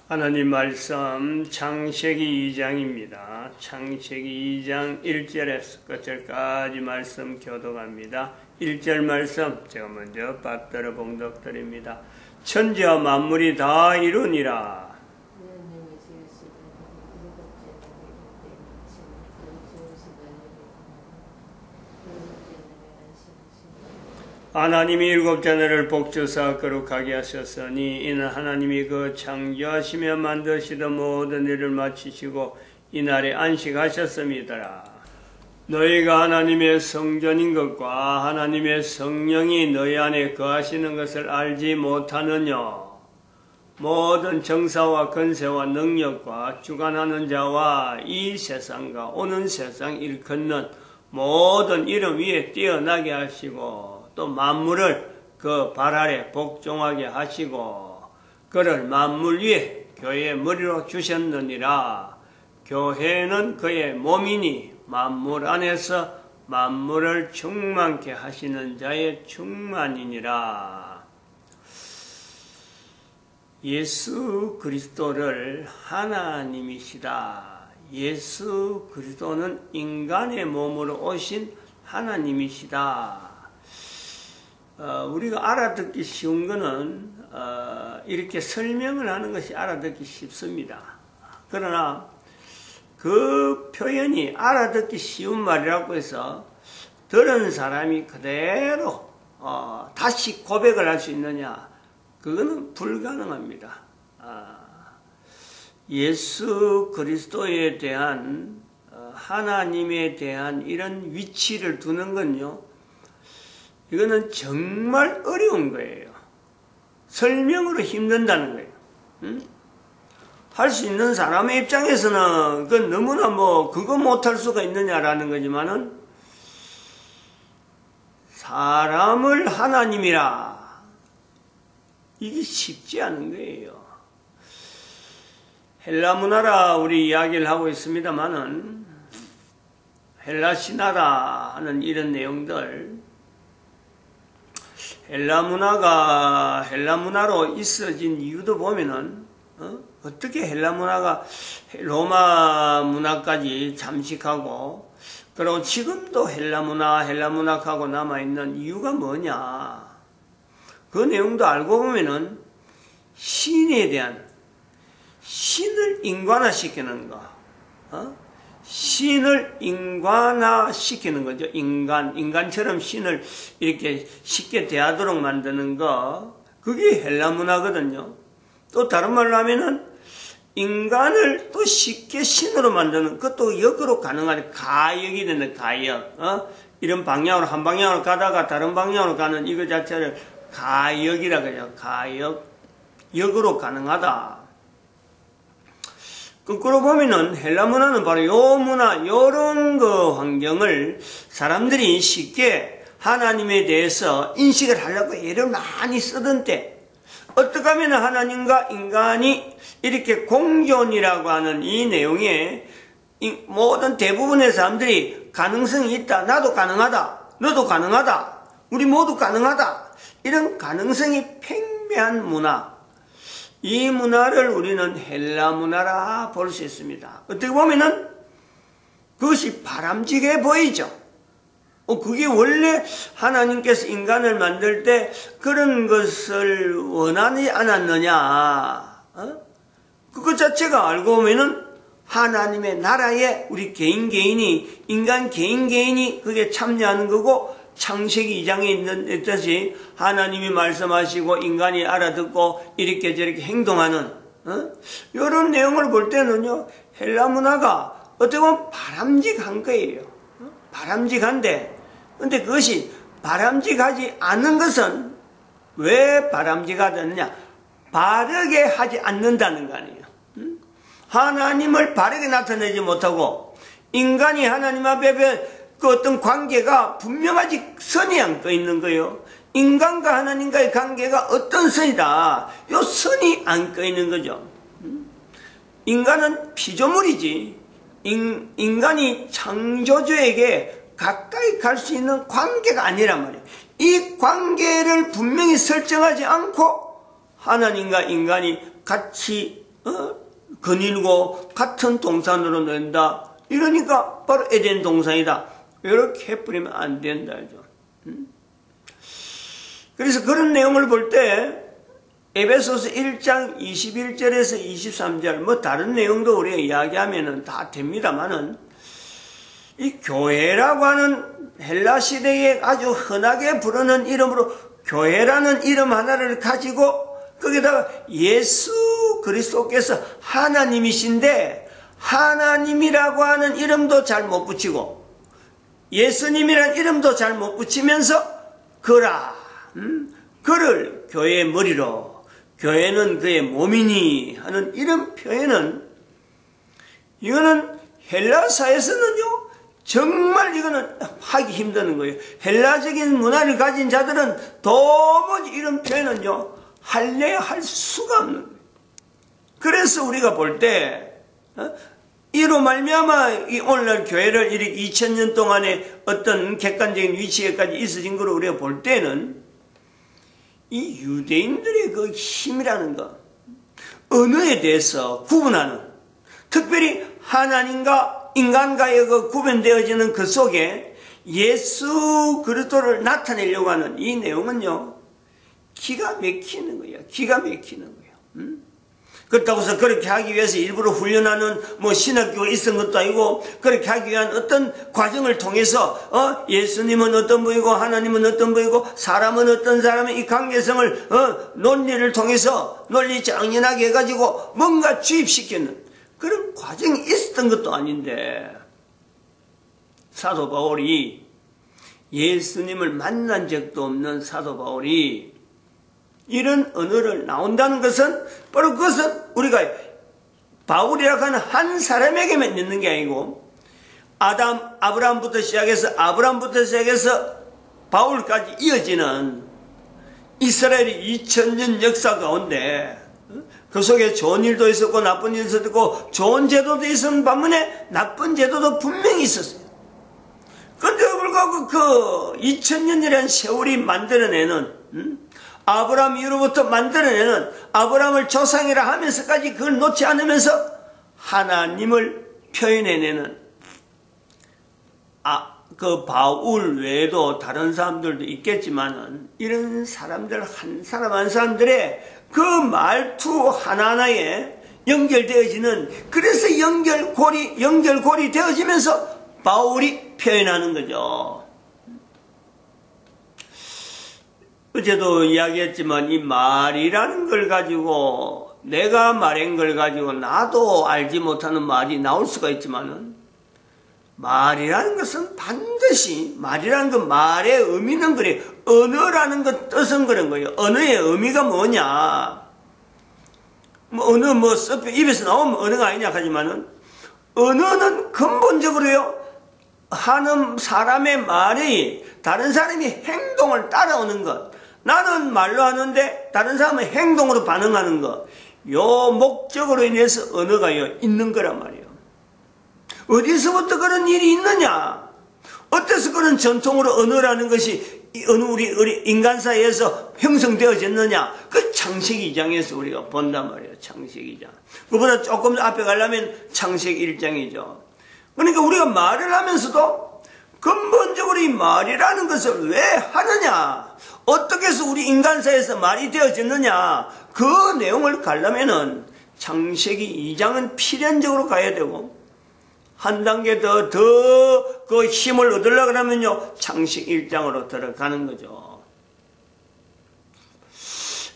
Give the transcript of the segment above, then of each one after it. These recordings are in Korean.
하나님 말씀 창세기 2장입니다. 창세기 2장 1절에서 끝절까지 말씀 교독합니다. 1절 말씀 제가 먼저 받들어 봉독드립니다. 천지와 만물이 다 이루니라. 하나님이 일곱째 날을 복주사 거룩하게 하셨으니 이는 하나님이 그 창조하시며 만드시던 모든 일을 마치시고 이날에 안식하셨음이더라. 너희가 하나님의 성전인 것과 하나님의 성령이 너희 안에 거하시는 것을 알지 못하느냐. 모든 정사와 권세와 능력과 주관하는 자와 이 세상과 오는 세상 일컫는 모든 이름 위에 뛰어나게 하시고 또 만물을 그 발 아래 복종하게 하시고 그를 만물 위에 교회의 머리로 주셨느니라. 교회는 그의 몸이니 만물 안에서 만물을 충만케 하시는 자의 충만이니라. 예수 그리스도를 하나님이시다. 예수 그리스도는 인간의 몸으로 오신 하나님이시다. 우리가 알아듣기 쉬운 것은 이렇게 설명을 하는 것이 알아듣기 쉽습니다. 그러나 그 표현이 알아듣기 쉬운 말이라고 해서 들은 사람이 그대로 다시 고백을 할 수 있느냐? 그거는 불가능합니다. 예수 그리스도에 대한 하나님에 대한 이런 위치를 두는 건요, 이거는 정말 어려운 거예요. 설명으로 힘든다는 거예요. 할 수 있는 사람의 입장에서는 그건 너무나 그거 못할 수가 있느냐라는 거지만은 사람을 하나님이라 이게 쉽지 않은 거예요. 헬라 문화라 우리 이야기를 하고 있습니다만은 헬라 신화라 하는 이런 내용들, 헬라 문화가 헬라 문화로 있어진 이유도 보면은 어떻게 헬라 문화가 로마 문화까지 잠식하고 그리고 지금도 헬라 문화하고 남아있는 이유가 뭐냐? 그 내용도 알고 보면은 신에 대한 신을 인간화시키는 거, 신을 인간화시키는 거죠. 인간처럼 신을 이렇게 쉽게 대하도록 만드는 거, 그게 헬라 문화거든요. 또 다른 말로 하면은 인간을 또 쉽게 신으로 만드는 그것도 역으로 가능한 가역이 되는 가역. 이런 방향으로 한 방향으로 가다가 다른 방향으로 가는 이거 자체를 가역이라 그래요. 가역. 역으로 가능하다. 거꾸로 보면은 헬라 문화는 바로 요 문화, 요런 그 환경을 사람들이 쉽게 하나님에 대해서 인식을 하려고 애를 많이 쓰던 때, 어떻게 하면 하나님과 인간이 이렇게 공존이라고 하는 이 내용에 모든 대부분의 사람들이 가능성이 있다. 나도 가능하다. 너도 가능하다. 우리 모두 가능하다. 이런 가능성이 팽배한 문화. 이 문화를 우리는 헬라 문화라 볼 수 있습니다. 어떻게 보면은 그것이 바람직해 보이죠. 그게 원래 하나님께서 인간을 만들 때 그런 것을 원하지 않았느냐. 그것 자체가 알고 보면은 하나님의 나라에 우리 개인이, 인간 개인이 그게 참여하는 거고, 창세기 2장에 있듯이 하나님이 말씀하시고 인간이 알아듣고 이렇게 저렇게 행동하는 이런 내용을 볼 때는요, 헬라 문화가 어떻게 보면 바람직한 거예요. 바람직한데, 근데 그것이 바람직하지 않은 것은 왜 바람직하느냐? 바르게 하지 않는다는 거 아니에요. 하나님을 바르게 나타내지 못하고 인간이 하나님 앞에 그 어떤 관계가 분명하지 선이 안 떠 있는 거예요. 인간과 하나님과의 관계가 어떤 선이다. 요 선이 안 떠 있는 거죠. 인간은 피조물이지. 인간이 창조주에게 가까이 갈 수 있는 관계가 아니란 말이에요. 이 관계를 분명히 설정하지 않고 하나님과 인간이 같이 거닐고 같은 동산으로 논다. 이러니까 바로 에덴 동산이다. 이렇게 해버리면 안 된다. 그래서 그런 내용을 볼 때 에베소서 1장 21절에서 23절 뭐 다른 내용도 우리가 이야기하면 다 됩니다만은 이 교회라고 하는 헬라 시대에 아주 흔하게 부르는 이름으로 교회라는 이름 하나를 가지고 거기다가 예수 그리스도께서 하나님이신데 하나님이라고 하는 이름도 잘 못 붙이고 예수님이라는 이름도 잘 못 붙이면서 그를 교회의 머리로 교회는 그의 몸이니 하는 이런 표현은 이거는 헬라사에서는요 정말 이거는 하기 힘드는 거예요. 헬라적인 문화를 가진 자들은 도무지 이런 표현은요 할래야 할 수가 없는 거예요. 그래서 우리가 볼 때 이로 말미암아 오늘날 교회를 이렇게 2000년 동안에 어떤 객관적인 위치에까지 있어진 걸 우리가 볼 때는 이 유대인들의 그 힘이라는 것, 언어에 대해서 구분하는, 특별히 하나님과 인간과의 그 구분되어지는 그 속에 예수 그리스도를 나타내려고 하는 이 내용은요, 기가 막히는 거예요. 기가 막히는 거예요. 그렇다고 해서 그렇게 하기 위해서 일부러 훈련하는 뭐 신학교가 있은 것도 아니고 그렇게 하기 위한 어떤 과정을 통해서 예수님은 어떤 분이고 하나님은 어떤 분이고 사람은 어떤 사람의 이 관계성을 논리를 통해서 논리 정연하게 해가지고 뭔가 주입시키는 그런 과정이 있었던 것도 아닌데 사도 바울이 예수님을 만난 적도 없는 사도 바울이 이런 언어를 나온다는 것은 바로 그것은 우리가 바울이라고 하는 한 사람에게만 있는 게 아니고 아브라함부터 시작해서 바울까지 이어지는 이스라엘의 2000년 역사 가운데 그 속에 좋은 일도 있었고 나쁜 일도 있었고 좋은 제도도 있었는 반면에 나쁜 제도도 분명히 있었어요. 그런데 불구하고 그 2000년이라는 세월이 만들어내는 아브라함 이후로부터 만들어내는 아브라함을 조상이라 하면서까지 그걸 놓지 않으면서 하나님을 표현해내는 그 바울 외에도 다른 사람들도 있겠지만은 이런 사람들 한 사람 한 사람들의 그 말투 하나하나에 연결되어지는 그래서 연결고리 되어지면서 바울이 표현하는 거죠. 어제도 이야기했지만 이 말이라는 걸 가지고 내가 말한 걸 가지고 나도 알지 못하는 말이 나올 수가 있지만은 말이라는 것은 반드시 말이라는 건 말의 의미는 그래. 언어라는 것 뜻은 그런 거예요. 언어의 의미가 뭐냐? 언어 입에서 나오면 언어가 아니냐 하지만은 언어는 근본적으로요. 하는 사람의 말이 다른 사람이 행동을 따라오는 것. 나는 말로 하는데 다른 사람은 행동으로 반응하는 것. 요 목적으로 인해서 언어가요 있는 거란 말이에요. 어디서부터 그런 일이 있느냐? 어때서 그런 전통으로 언어라는 것이 우리 인간 사이에서 형성되어졌느냐? 그 창세기 2장에서 우리가 본단 말이에요. 창세기 2장. 그보다 조금 앞에 가려면 창세기 1장이죠. 그러니까 우리가 말을 하면서도 근본적으로 이 말이라는 것을 왜 하느냐? 어떻게 해서 우리 인간사에서 말이 되어졌느냐? 그 내용을 가려면은 창세기 2장은 필연적으로 가야 되고 한 단계 더 그 힘을 얻으려고 하면요 창세기 1장으로 들어가는 거죠.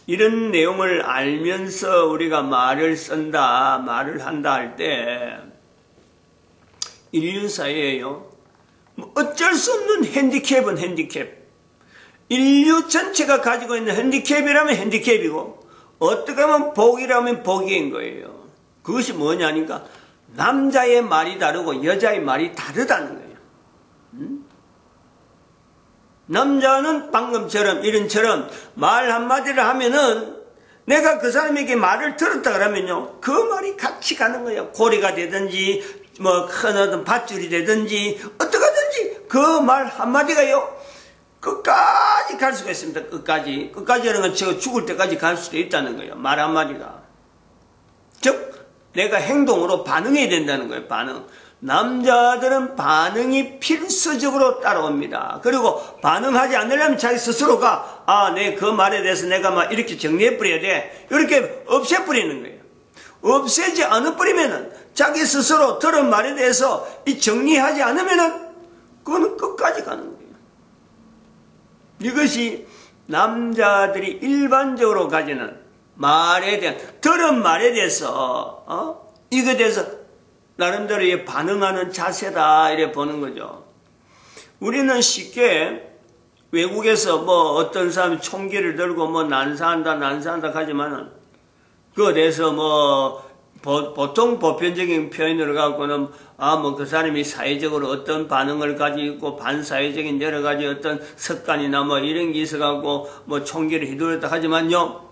이런 내용을 알면서 우리가 말을 쓴다, 말을 한다 할 때 인류 사회에요 어쩔 수 없는 핸디캡은 핸디캡. 인류 전체가 가지고 있는 핸디캡이라면 핸디캡이고 어떻게 하면 복이라면 복인 거예요. 그것이 뭐냐니까 남자의 말이 다르고 여자의 말이 다르다는 거예요. 남자는 방금처럼 이런처럼 말 한마디를 하면은 내가 그 사람에게 말을 들었다 그러면요 그 말이 같이 가는 거예요. 고리가 되든지 뭐 큰 어떤 밧줄이 되든지 어떡하든지 그 말 한마디가요 끝까지 갈 수가 있습니다. 끝까지 하는 건 제가 죽을 때까지 갈 수도 있다는 거예요. 말 한마디가. 즉 내가 행동으로 반응해야 된다는 거예요. 반응. 남자들은 반응이 필수적으로 따라옵니다. 그리고 반응하지 않으려면 자기 스스로가 내 그 말에 대해서 내가 막 이렇게 정리해버려야 돼. 이렇게 없애버리는 거예요. 없애지 않아버리면은 자기 스스로 들은 말에 대해서 이 정리하지 않으면은 그거는 끝까지 가는 거예요. 이것이 남자들이 일반적으로 가지는 말에 대한, 들은 말에 대해서 이거에 대해서 나름대로 반응하는 자세다 이래 보는 거죠. 우리는 쉽게 외국에서 뭐 어떤 사람이 총기를 들고 뭐 난사한다 하지만은 그거에 대해서 뭐 보통 보편적인 표현으로 갖고는 뭐 그 사람이 사회적으로 어떤 반응을 가지고 있고 반사회적인 여러 가지 어떤 습관이나 뭐 이런 게 있어갖고 뭐 총기를 휘두르다 하지만요,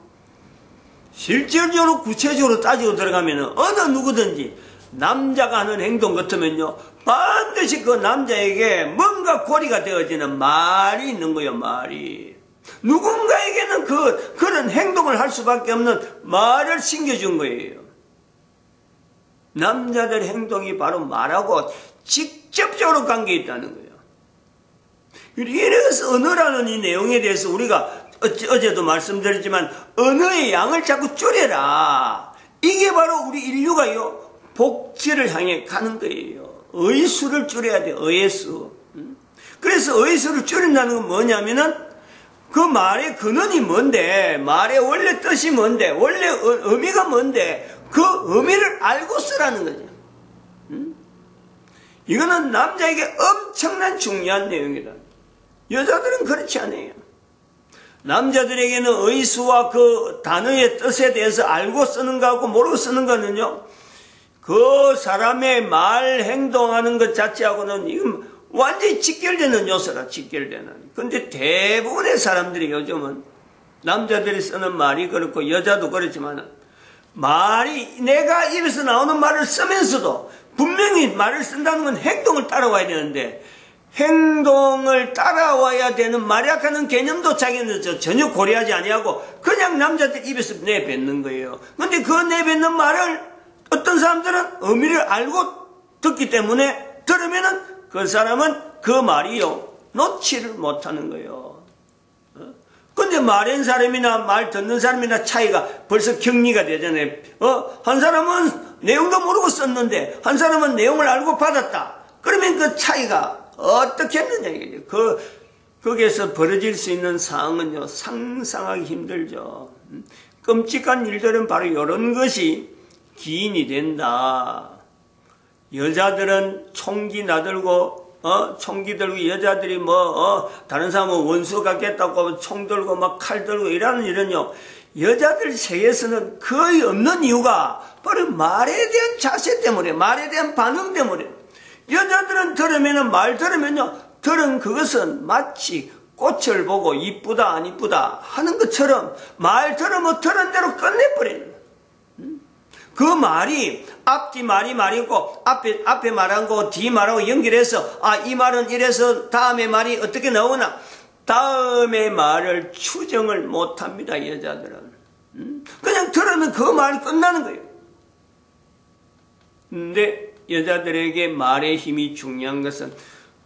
실질적으로 구체적으로 따지고 들어가면은 어느 누구든지 남자가 하는 행동 같으면요, 반드시 그 남자에게 뭔가 고리가 되어지는 말이 있는 거예요, 말이. 누군가에게는 그런 행동을 할 수밖에 없는 말을 심겨준 거예요. 남자들 행동이 바로 말하고 직접적으로 관계 있다는 거예요. 이래서 언어라는 이 내용에 대해서 우리가 어제도 말씀드렸지만 언어의 양을 자꾸 줄여라. 이게 바로 우리 인류가요, 복지를 향해 가는 거예요. 의수를 줄여야 돼요. 의수. 그래서 의수를 줄인다는 건 뭐냐면은 그 말의 근원이 뭔데, 말의 원래 뜻이 뭔데, 원래 의미가 뭔데, 그 의미를 알고 쓰라는 거죠. 이거는 남자에게 엄청난 중요한 내용이다. 여자들은 그렇지 않아요. 남자들에게는 의수와 그 단어의 뜻에 대해서 알고 쓰는 거하고 모르고 쓰는 거는요, 그 사람의 말, 행동하는 것 자체하고는 이건 완전히 직결되는 요소라, 직결되는. 근데 대부분의 사람들이 요즘은 남자들이 쓰는 말이 그렇고 여자도 그렇지만 말이, 내가 입에서 나오는 말을 쓰면서도 분명히 말을 쓴다는 건 행동을 따라와야 되는데, 행동을 따라와야 되는 말약하는 개념도 자기는 전혀 고려하지 아니하고 그냥 남자들 입에서 내뱉는 거예요. 근데 그 내뱉는 말을 어떤 사람들은 의미를 알고 듣기 때문에 들으면은 그 사람은 그 말이요, 놓지를 못하는 거예요. 근데 말한 사람이나 말 듣는 사람이나 차이가 벌써 격리가 되잖아요. 한 사람은 내용도 모르고 썼는데 한 사람은 내용을 알고 받았다. 그러면 그 차이가 어떻게 했느냐 이거죠. 거기에서 벌어질 수 있는 상황은요, 상상하기 힘들죠. 끔찍한 일들은 바로 이런 것이 기인이 된다. 여자들은 총기 나들고 총기 들고, 여자들이 다른 사람은 원수 갖겠다고 총 들고 막 칼 들고 이러는 일은요, 여자들 세계에서는 거의 없는 이유가 바로 말에 대한 자세 때문에, 말에 대한 반응 때문에. 여자들은 말 들으면요, 들은 그것은 마치 꽃을 보고 이쁘다 안 이쁘다 하는 것처럼 말 들으면 들은 대로 끝내버리는 거예요. 그 말이 앞뒤 말이고 앞에 말한 거 뒤 말하고 연결해서 이 말은 이래서 다음에 말이 어떻게 나오나, 다음에 말을 추정을 못합니다. 여자들은 그냥 들으면 그 말이 끝나는 거예요. 근데 여자들에게 말의 힘이 중요한 것은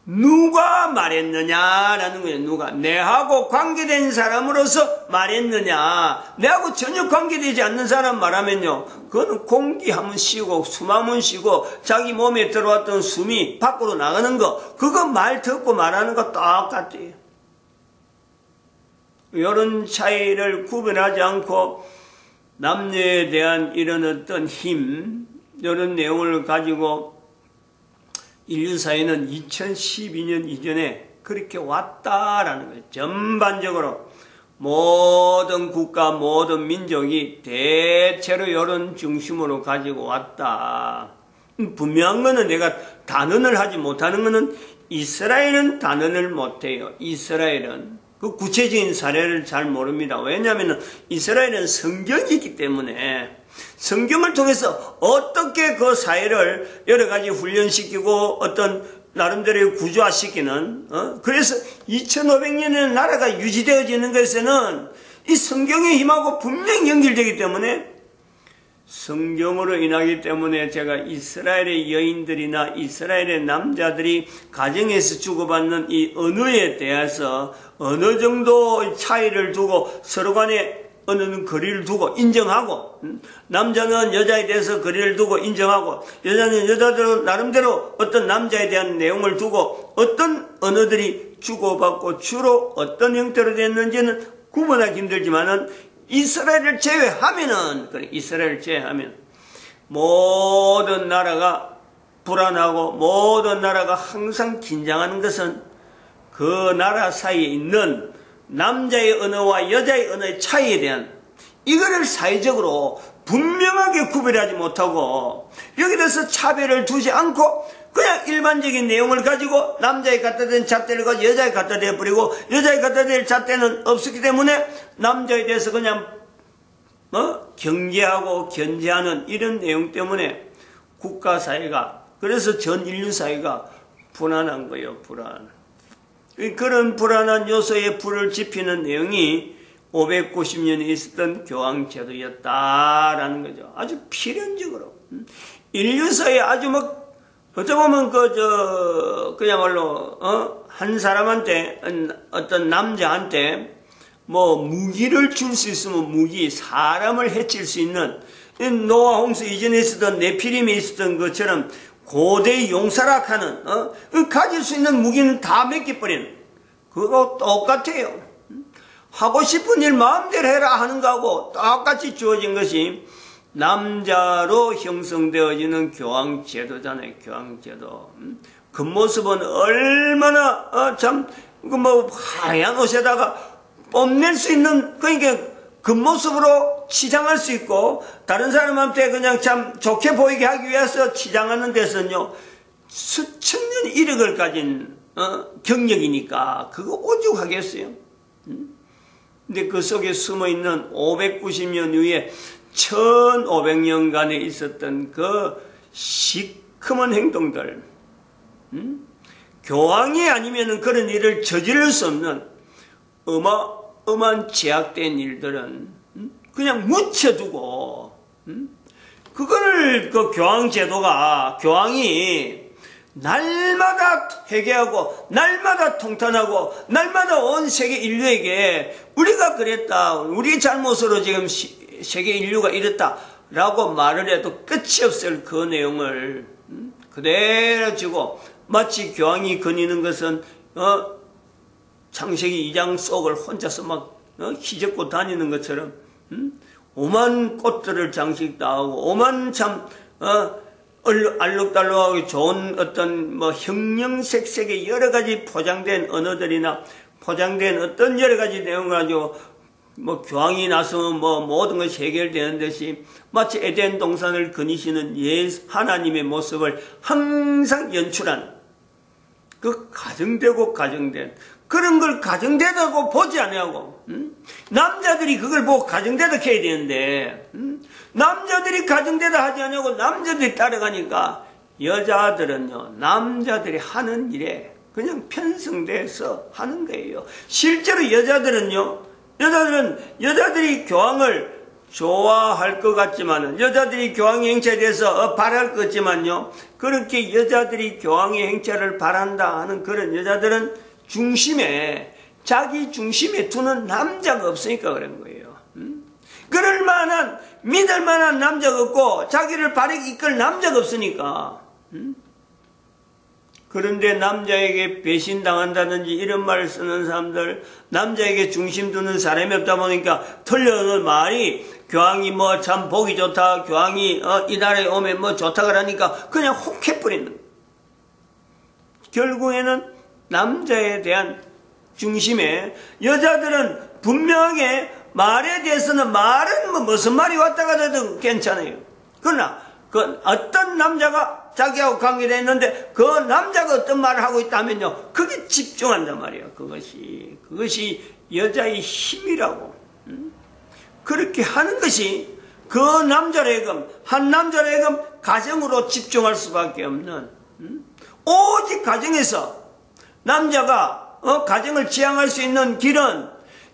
누가 말했느냐라는 거예요. 누가, 내하고 관계된 사람으로서 말했느냐. 내하고 전혀 관계되지 않는 사람 말하면요, 그거는 공기 한번 쉬고 숨 한번 쉬고 자기 몸에 들어왔던 숨이 밖으로 나가는 거, 그거 말 듣고 말하는 거 똑같아요. 이런 차이를 구분하지 않고 남녀에 대한 이런 어떤 힘, 이런 내용을 가지고 인류사회는 2012년 이전에 그렇게 왔다라는 거예요. 전반적으로 모든 국가, 모든 민족이 대체로 이런 중심으로 가지고 왔다. 분명한 거는, 내가 단언을 하지 못하는 거는 이스라엘은 단언을 못해요. 이스라엘은 그 구체적인 사례를 잘 모릅니다. 왜냐하면 이스라엘은 성경이 있기 때문에 성경을 통해서 어떻게 그 사회를 여러 가지 훈련시키고 어떤 나름대로 구조화시키는, 그래서 2500년의 나라가 유지되어지는 것에는 이 성경의 힘하고 분명히 연결되기 때문에 성경으로 인하기 때문에 제가 이스라엘의 여인들이나 이스라엘의 남자들이 가정에서 주고받는 이 언어에 대해서 어느 정도 차이를 두고 서로 간에 어느 거리를 두고 인정하고, 남자는 여자에 대해서 거리를 두고 인정하고, 여자는 여자대로 나름대로 어떤 남자에 대한 내용을 두고 어떤 언어들이 주고받고 주로 어떤 형태로 됐는지는 구분하기 힘들지만은 이스라엘을 제외하면은, 이스라엘을 제외하면 모든 나라가 불안하고 모든 나라가 항상 긴장하는 것은 그 나라 사이에 있는 남자의 언어와 여자의 언어의 차이에 대한, 이거를 사회적으로 분명하게 구별하지 못하고 여기 대해서 차별을 두지 않고 그냥 일반적인 내용을 가지고 남자에 갖다 댄 잣대를 가지고 여자에 갖다 대버리고 여자에 갖다 댈 잣대는 없었기 때문에 남자에 대해서 그냥 경계하고 견제하는 이런 내용 때문에 국가 사회가, 그래서 전 인류 사회가 불안한 거예요. 그런 불안한 요소에 불을 지피는 내용이 590년에 있었던 교황제도였다라는 거죠. 아주 필연적으로 인류사에 아주 어쩌보면 그야말로 한 사람한테, 어떤 남자한테 무기를 줄 수 있으면 무기, 사람을 해칠 수 있는, 노아 홍수 이전에 있었던 네피림에 있었던 것처럼 고대 용사락하는 가질 수 있는 무기는 다 맡겨버리는, 그거 똑같아요. 하고 싶은 일 마음대로 해라 하는 거하고 똑같이 주어진 것이 남자로 형성되어지는 교황제도잖아요. 교황제도. 그 모습은 얼마나 하얀 옷에다가 뽐낼 수 있는, 그러니까 그 모습으로 치장할 수 있고 다른 사람한테 그냥 참 좋게 보이게 하기 위해서 치장하는 데서는요 수천 년 이력을 가진 경력이니까 그거 오죽하겠어요. 근데 그 속에 숨어있는 590년 후에 1500년간에 있었던 그 시커먼 행동들, 교황이 아니면 그런 일을 저지를 수 없는 어마어마한 제약된 일들은 그냥 묻혀두고, 그걸 그 교황제도가, 교황이 날마다 회개하고 날마다 통탄하고 날마다 온 세계 인류에게 우리가 그랬다, 우리 잘못으로 지금 세계 인류가 이랬다 라고 말을 해도 끝이 없을 그 내용을 그대로 지고, 마치 교황이 거니는 것은 창세기 2장 속을 혼자서 휘젓고 다니는 것처럼 오만 꽃들을 장식다하고 오만 참 알록달록하고 좋은 어떤 형형색색의 여러 가지 포장된 언어들이나 포장된 어떤 여러 가지 내용을 가지고 교황이 나서면 모든 것이 해결되는 듯이 마치 에덴 동산을 거니시는 하나님의 모습을 항상 연출한, 그 가정되고 가정된 그런 걸 가정되다고 보지 않냐고. 남자들이 그걸 보고 가정되다 해야 되는데 남자들이 가정되다 하지 않냐고 남자들이 따라가니까 여자들은요 남자들이 하는 일에 그냥 편성돼서 하는 거예요. 실제로 여자들이 교황을 좋아할 것 같지만은, 여자들이 교황의 행차에 대해서 바랄 것 같지만요, 그렇게 여자들이 교황의 행차를 바란다 하는 그런 여자들은 자기 중심에 두는 남자가 없으니까 그런 거예요. 그럴 만한, 믿을 만한 남자가 없고 자기를 바르게 이끌 남자가 없으니까. 그런데 남자에게 배신당한다든지 이런 말을 쓰는 사람들, 남자에게 중심 두는 사람이 없다 보니까 틀려오는 말이, 교황이 참 보기 좋다, 교황이 이 나라에 오면 좋다 그러니까 그냥 혹해버리는. 결국에는 남자에 대한 중심에, 여자들은 분명하게 말에 대해서는 말은 무슨 말이 왔다 갔다 해도 괜찮아요. 그러나 그 어떤 남자가 자기하고 관계되어 있는데 그 남자가 어떤 말을 하고 있다면요, 그게 집중한단 말이에요. 그것이 여자의 힘이라고. 그렇게 하는 것이 그 남자라금, 한 나라에금 가정으로 집중할 수밖에 없는, 오직 가정에서 남자가 가정을 지향할 수 있는 길은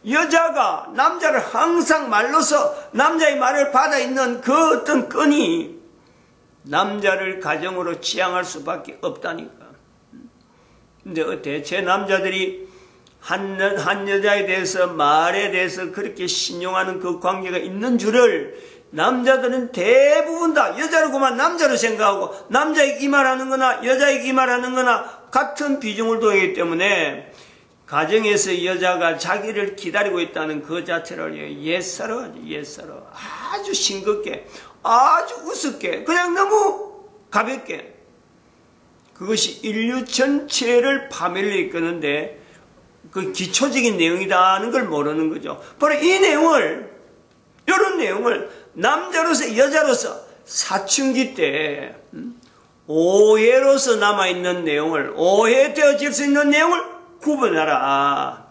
여자가 남자를 항상 말로서 남자의 말을 받아 있는 그 어떤 끈이 남자를 가정으로 지향할 수밖에 없다니까. 근데 대체 남자들이 한 여자에 대해서 말에 대해서 그렇게 신용하는 그 관계가 있는 줄을 남자들은 대부분 다 여자로구만 남자로 생각하고 남자에게 이 말하는 거나 여자에게 이 말하는 거나 같은 비중을 두기 때문에 가정에서 여자가 자기를 기다리고 있다는 그 자체를 옛사로 하죠. 옛사로. 아주 싱겁게 아주 우습게 그냥 너무 가볍게 그것이 인류 전체를 파멸로 이끄는데 그 기초적인 내용이라는 걸 모르는 거죠. 바로 이 내용을 이런 내용을 남자로서 여자로서 사춘기 때 오해로서 남아있는 내용을 오해되어질 수 있는 내용을 구분하라.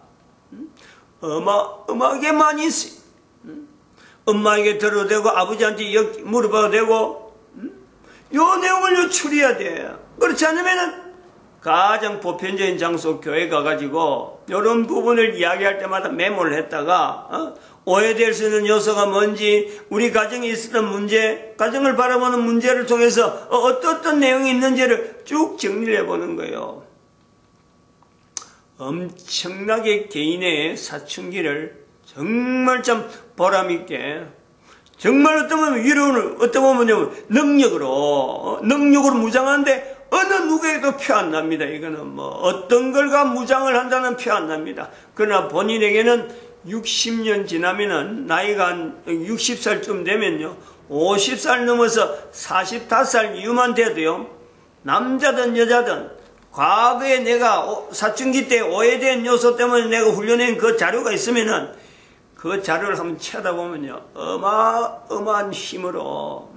엄마에게 많이 있어요. 엄마에게 들어도 되고 아버지한테 물어봐도 되고 요 내용을 추리해야 돼요. 그렇지 않으면 가장 보편적인 장소 교회 가가지고 이런 부분을 이야기할 때마다 메모를 했다가 오해될 수 있는 요소가 뭔지 우리 가정에 있었던 문제 가정을 바라보는 문제를 통해서 어떤 내용이 있는지를 쭉 정리를 해보는 거예요. 엄청나게 개인의 사춘기를 정말 참 보람있게 정말 어떤 보면 위로는 어떤 보면 능력으로 무장하는데 어느 누구에게도 표 안 납니다. 이거는 뭐 어떤 걸가 무장을 한다는 표 안 납니다. 그러나 본인에게는 60년 지나면은 나이가 한 60살쯤 되면요 50살 넘어서 45살 이후만 돼도요 남자든 여자든 과거에 내가 사춘기 때 오해된 요소 때문에 내가 훈련한 그 자료가 있으면은 그 자료를 한번 쳐다보면요 어마어마한 힘으로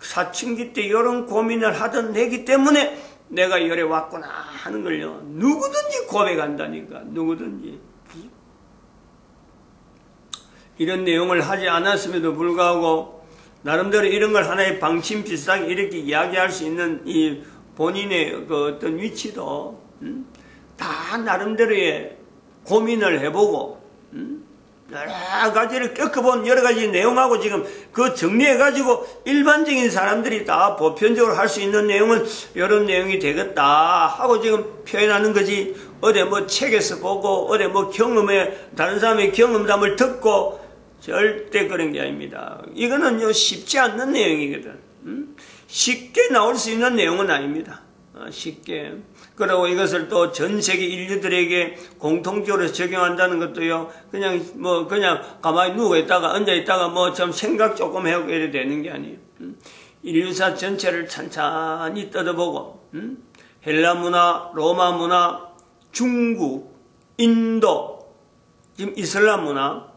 사춘기 때 이런 고민을 하던 내기 때문에 내가 열에 왔구나 하는 걸요 누구든지 고백한다니까. 누구든지 이런 내용을 하지 않았음에도 불구하고 나름대로 이런 걸 하나의 방침 비슷하게 이렇게 이야기할 수 있는 이 본인의 그 어떤 위치도 다 나름대로의 고민을 해보고 여러 가지를 겪어본 여러 가지 내용하고 지금 그 정리해가지고 일반적인 사람들이 다 보편적으로 할 수 있는 내용은 이런 내용이 되겠다 하고 지금 표현하는 거지. 어디 뭐 책에서 보고 어디 뭐 경험에 다른 사람의 경험담을 듣고 절대 그런 게 아닙니다. 이거는요 쉽지 않는 내용이거든. 쉽게 나올 수 있는 내용은 아닙니다. 쉽게. 그리고 이것을 또 전 세계 인류들에게 공통적으로 적용한다는 것도요, 그냥 가만히 누워있다가, 앉아있다가 뭐 좀 생각 조금 해오고 이래 되는 게 아니에요. 인류사 전체를 찬찬히 뜯어보고, 헬라 문화, 로마 문화, 중국, 인도, 지금 이슬람 문화,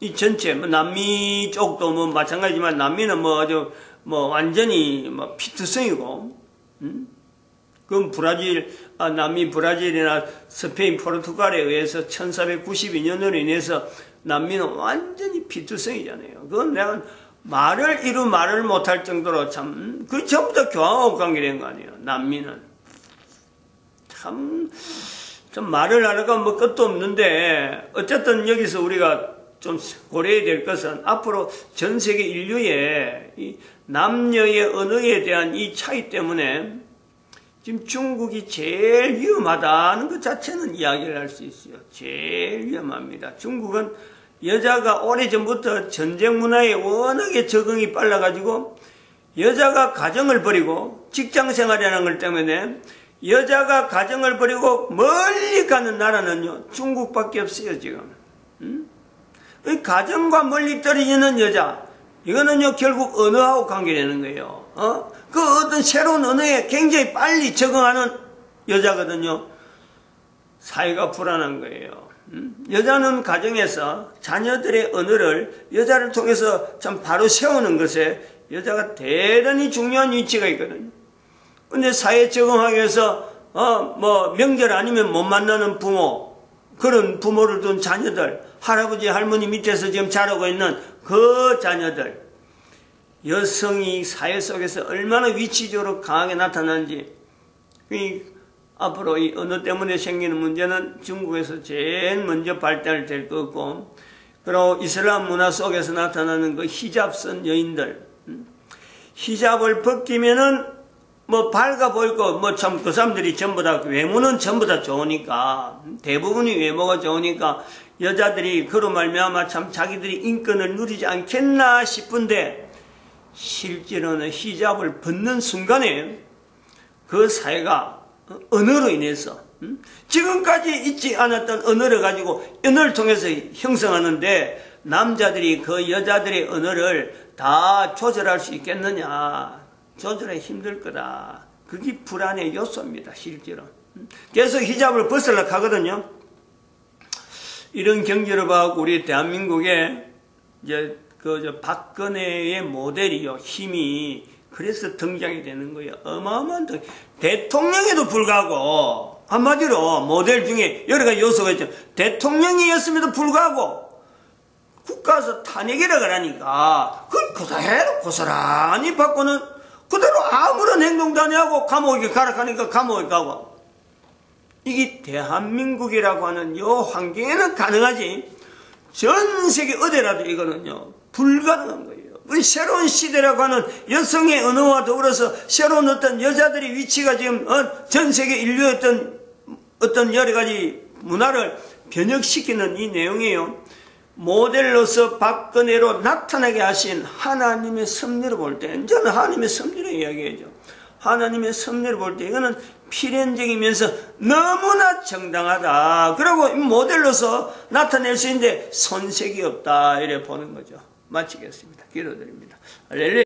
이 전체, 남미 쪽도 뭐 마찬가지지만 남미는 뭐 아주 완전히 피투성이고, 그럼 남미 브라질이나 스페인, 포르투갈에 의해서 1492년으로 인해서 남미는 완전히 피투성이잖아요. 그건 내가 말을 못할 정도로 참, 그 전부 다 교황하고 관계된 거 아니에요. 남미는. 참 말을 하려고 뭐 끝도 없는데, 어쨌든 여기서 우리가 좀 고려해야 될 것은 앞으로 전 세계 인류의 이 남녀의 언어에 대한 이 차이 때문에 지금 중국이 제일 위험하다는 것 자체는 이야기를 할 수 있어요. 제일 위험합니다. 중국은 여자가 오래전부터 전쟁 문화에 워낙에 적응이 빨라가지고 여자가 가정을 버리고 직장 생활이라는 것 때문에 여자가 가정을 버리고 멀리 가는 나라는요 중국밖에 없어요 지금. 가정과 멀리 떨어지는 여자 이거는요 결국 언어하고 관계되는 거예요. 그 어떤 새로운 언어에 굉장히 빨리 적응하는 여자거든요. 사회가 불안한 거예요. 여자는 가정에서 자녀들의 언어를 여자를 통해서 참 바로 세우는 것에 여자가 대단히 중요한 위치가 있거든요. 근데 사회에 적응하기 위해서 명절 아니면 못 만나는 부모, 그런 부모를 둔 자녀들, 할아버지 할머니 밑에서 지금 자라고 있는 그 자녀들, 여성이 사회 속에서 얼마나 위치적으로 강하게 나타나는지 앞으로 이 언어 때문에 생기는 문제는 중국에서 제일 먼저 발달될 것 같고, 그리고 이슬람 문화 속에서 나타나는 그 히잡 쓴 여인들, 히잡을 벗기면은 뭐 밝아 보이고, 뭐 참 그 사람들이 전부 다 외모는 전부 다 좋으니까, 대부분이 외모가 좋으니까 여자들이 그로 말미암아 참 자기들이 인권을 누리지 않겠나 싶은데, 실제로는 히잡을 벗는 순간에 그 사회가 언어로 인해서 지금까지 있지 않았던 언어를 가지고 언어를 통해서 형성하는데, 남자들이 그 여자들의 언어를 다 조절할 수 있겠느냐? 조절하기 힘들 거다. 그게 불안의 요소입니다, 실제로. 계속 히잡을 벗으려고 하거든요. 이런 경제를 봐갖고 우리 대한민국에 이제 박근혜의 모델이요, 힘이 그래서 등장이 되는 거예요. 어마어마한 대통령에도 불구하고, 한마디로 모델 중에 여러 가지 요소가 있죠. 대통령이었음에도 불구하고 국가에서 탄핵이라고 하니까 그걸 그대로 고스란히 받고는 그대로 아무런 행동도 안 하고 감옥에 가라 하니까 감옥에 가고. 이게 대한민국이라고 하는 이 환경에는 가능하지, 전 세계 어디라도 이거는요 불가능한 거예요. 우리 새로운 시대라고 하는 여성의 언어와 더불어서 새로운 어떤 여자들의 위치가 지금 전 세계 인류의 어떤 여러 가지 문화를 변혁시키는 이 내용이에요. 모델로서 박근혜로 나타나게 하신 하나님의 섭리를 볼 때, 저는 하나님의 섭리를 이야기하죠. 하나님의 섭리를 볼 때 이거는 필연적이면서 너무나 정당하다. 그리고 모델로서 나타낼 수 있는데 손색이 없다, 이래 보는 거죠. 마치겠습니다. 기도드립니다. 할렐루야.